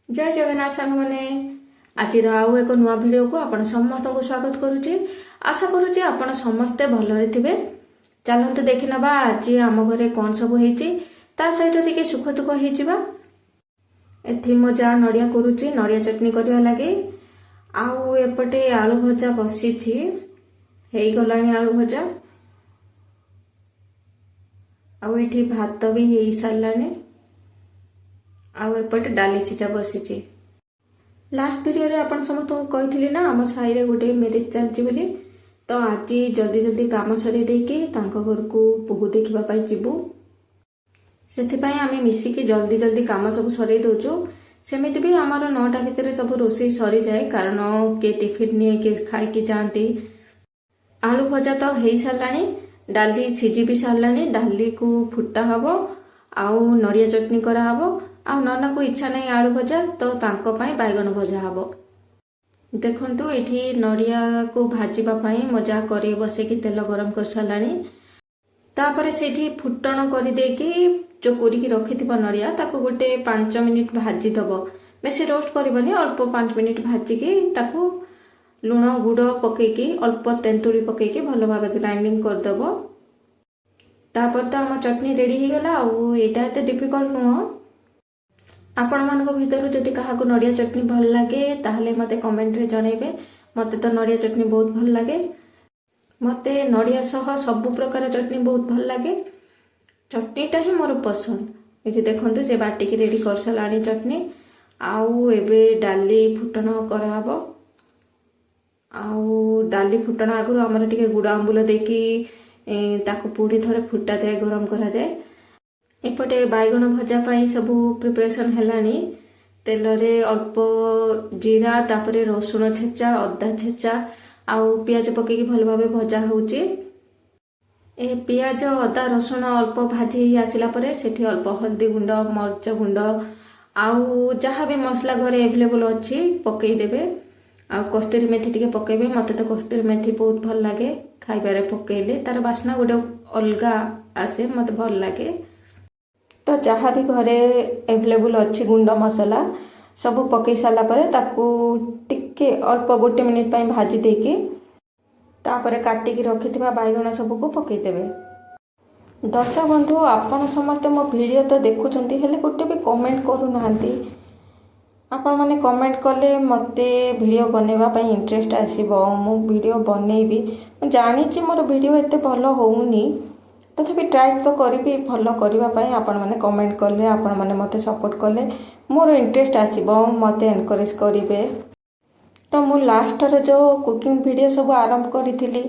जय जगन्नाथ सांग मैंने आज आउ एक नुआ भिडियो को आपण समस्त को स्वागत करुच्ची। आशा करुच्ची आपण समस्ते भलरे थिबे। चलतु देखि नबा आज आम घरे कौन सब होईची ता सहित टिके सुख दुख होईचिबा। एथि मो जा नडिया करुच्ची नडिया चटनी करबा लागे। आउ एपटे आलू भजा बसीची हेई गलानी आलू भजा। आउ एठी भात भी हेई सारलानी। आउ एपटे डाली सिझा बसीची। लास्ट वीडियो रे आपण समस्त कही ना आम साई रे गोटे मैरिज चलची बोली। तो आज जल्दी जल्दी काम सरी देकी तांको घर को बोहू देखिबा पई जिबू। सेथिपाई आमे मिसिकी जल्दी जल्दी काम सब सरी दोजो। सेमिति भी आमर 9टा भितर सब रोषेई सरी जाए कारण के टिफिन निये के खाई की जाती। आलू भजा तो हेई सारलानी डाली सिझी भी सारलानी। डाली को फुटा हबो आउ नडिया चटनी करा हबो। आउ नना को इच्छा नहीं आलू भजा तो तांको पाई बैगन भजा हबो। देखंतु एठी नडिया को भाजीबा पाई मजा करे बसे की तेल गरम कर सारलानी। तापरे सेठी फुटण करि देकी जो कोरी की रखिथिबा नडिया ताको गोटे 5 मिनिट भाजी दबो। बेसी रोस्ट करबनी अल्प 5 मिनिट भाजी के ताको लुण गुड़ पकेकी अल्प तेंतुली पकेकी भलो भाबे ग्राइंडिंग कर दबो। तापर तो हम चटनी रेडी हो गला। आउ एटा एते डिफिकल्ट नुह। आपण मानक भितर जदि काहाकू नडिया चटनी भल लागे ताहले मते कमेंट रे जणेबे। मते तो नडिया चटनी बहुत भल लागे। मते नडिया सह सब प्रकार चटनी बहुत भल लागे। चटनीटा ही मोर पसंद। ये देखंतु से बाटी की रेडी कर सलानी चटनी। आउ एबे डाली फुटण करा हबो। आउ डाली फुटण आगु हमर टिके गुड़ आंबुल देकी ताको पूरी थरे फुटा जाए गरम करा जाए। एपटे बैगन भजा पाई सब प्रिपरेशन हेलानी। तेल रे अल्प जीरा तापरे रसुण छेचा अदा छेचा आउ पियाज पकेकी भल भाबे भजा होउची। ए पियाज अदा रसुण अल्प भाजी आसिला परे सेठी अल्प हल्दी गुंड मर्च गुंड आउ जहाँ भी मसला घरे अवेलेबल अच्छी पकई देबे। आउ कस्तूरी मेथी टिके पकेबे। मते तो कस्तूरी मेथी बहुत भल लागे खाइबारे पकेइले तार बास्ना गोटे अलगा आसे मते भल लागे। तो जहाँ भी घरे अवेलेबल अच्छी गुंड मसला सब पकई सारा परे ताकू टिके अल्प गोटे मिनिट पाई भाजी देकी तापरे काटिकी रखिथिबा बैगन सब को पकई देबे। दर्शक बंधु आपण समस्त मो वीडियो तो देखुचंती हेले गोटे भी कमेंट करू नाहंती। आपण माने कमेंट कले मते वीडियो बनेबा पई इंटरेस्ट आसीबो। मु वीडियो बनेबी। मु जानिची मोर वीडियो एते भलो होउनी तथापि ट्राए तो करी भल करने आपण मैंने कमेंट कले आपण मैंने मते सपोर्ट कले मोर इंटरेस्ट आसीबो मते एनकरेज करिवे। तो मु लास्ट रे जो कुकिंग वीडियो सब आरंभ करी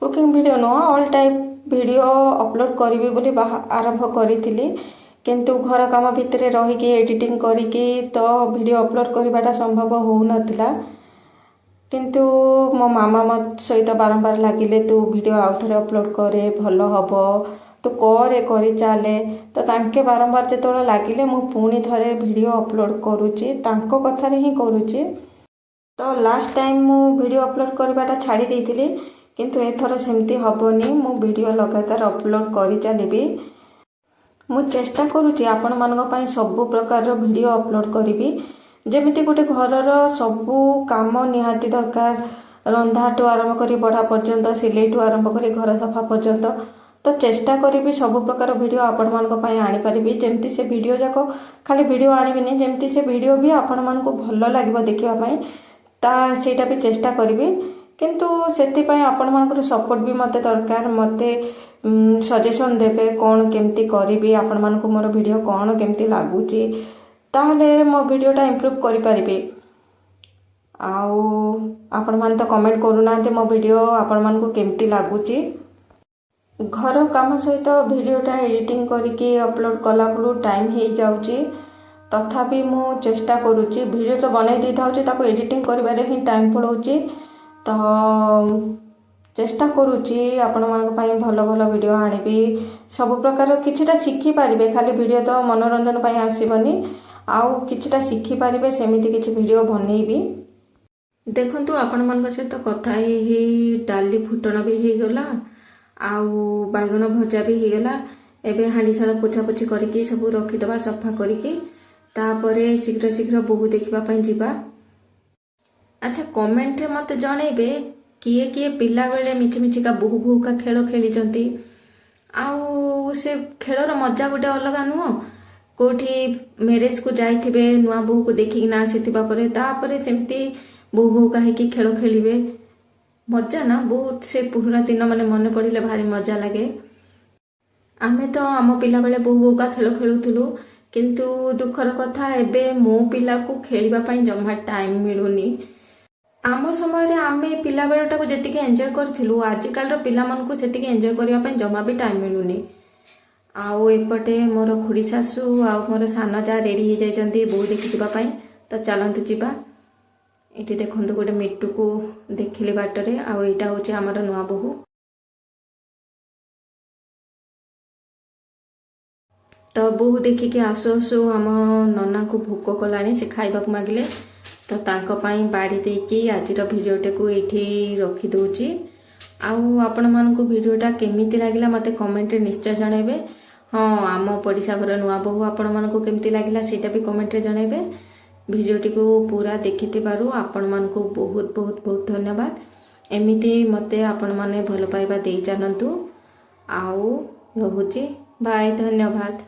cooking video know all type video upload करी बोली आरंभ करी किंतु घर काम भितर रही एडिटिंग करी तो वीडियो अपलोड करवाटा संभव हो नथिला। किंतु मो मामा मत सहित बारंबार लगिले तू वीडियो आउ थे अपलोड करे भल हम तू करे करी चले। तो तांके बारंबार जो लगिले मु पुणी थरे वीडियो अपलोड करुच्ची तांको कथार ही करुच्ची। तो लास्ट टाइम मु वीडियो अपलोड करवाटा छाड़ी देइथिली किंतु एथर सेमती हबनी। मु वीडियो लगातार अपलोड करी चलीबी। मु चेष्टा करुच्ची आपण मानक पई सब प्रकार वीडियो अपलोड करी। जेमिति गोटे घरर सबू काम निहाती दरकार रंधाठू आरंभ करी बढ़ा पर्यंत सिलेठू आरंभ करी घर सफा पर्यंत। तो चेष्टा करी सब प्रकार वीडियो आपण मानक पई आनी परिबी। जेमिति से वीडियो जाको खाली वीडियो आनिबिनी जेमिति से वीडियो भी आपण मानक भलो लागिबो देखिबा पई ता सेटा भी चेष्टा करिबी। किंतु सेति पई आपण मानकर सपोर्ट भी मते दरकार। मते सजेशन देबे कोन केमती करिबी आपण मानक मोर वीडियो कोन केमती लागुची ताहले मो वीडियोटा इम्प्रूव करि परिबे। आउ आपण मान तो कमेंट करू नाते मो वीडियो आपण मान को केमती लागुची। घर काम सहित वीडियोटा एडिटिंग करके अपलोड कला पुरु टाइम हे जाउची। तथापि मु चेष्टा करूची वीडियो तो बनै दै थाउची ताको एडिटिंग करिबारे ही टाइम पड़ौची। तो चेष्टा करूची आपण मान पई भलो भलो वीडियो आनिबी। सब प्रकार किछिटा शिखि पारिबे खाली वीडियो तो मनोरंजन पई आसीबनी। आउ किछिटा शिखि पारिबे सेमिति किछि वीडियो बनेइबी। देखंतु आपण मानक सहित कथा ही डाली फुटण भी हे गला आउ बैगन भजा भी हे गला। एबे हांडी सारा पोछा पोछी करके सब रखी दबा सफा करके तापरे शीघ्र शीघ्र बोहू देखिबा पई जिबा। अच्छा कमेंट रे मते जणेबे किए किए पिला बेले मिछि मिछिका बोहू बोहू का खेल खेलिचंती आउ से खेलर मजा गोटे अलग नुह। कोठी मैरेज को जाइथिबे नुआ बोहू को देखिक ना आसीथिबा परे तापरे सेमती बोहू बोहू का हेकी खेल खेलिबे मजा ना बहुत से पुराना दिन माने मन पड़िले भारी मजा लगे। आमे तो आम पिला बेले बोहू बोहू का खेल खेलुथुलु किंतु दुखर कथा एबे मो पिला को खेलिबा पई जम्मा टाइम मिलुनी। आम समय रे आमे पिला बेलटा को जेतिके एंजॉय करथिलु आजिकाल रो पिला मन को सेतिके एंजॉय करिया पई जम्मा भी टाइम मिलुनी। आउ एपटे मोर खुड़ी सासू आउ मोर सान जा रेडी हो जाइछंती बोहू देखि जिबा पई तो चलंतु जिबा। एठी देखंतु गोटे मिट्टू को देखिले बाटरे आउ एटा होचे हमर नुआ बोहू। तो बोहू देखिके आसु आसु आम नना को भोक कलानी से खाइबा को मागिले तो तांको पाई बाड़ी देकी आजिर भिडियोटे को एठी रखी दउची। आउ आपण मानकु भिडियोटा केमिति लागिला मते कमेंट रे निश्चय जणाइबे। हाँ आम पड़िशा घर नुआ बोहू आपण मानकु केमिति लागिला सेटा भी कमेंट रे जणाइबे। भिडियोटी को पूरा देखिथिबारु आपण मानकु बहुत बहुत बहुत धन्यवाद। एमिति मते आपण माने भल पाइबा देई जानंतु। आउ रहुची बाय धन्यवाद।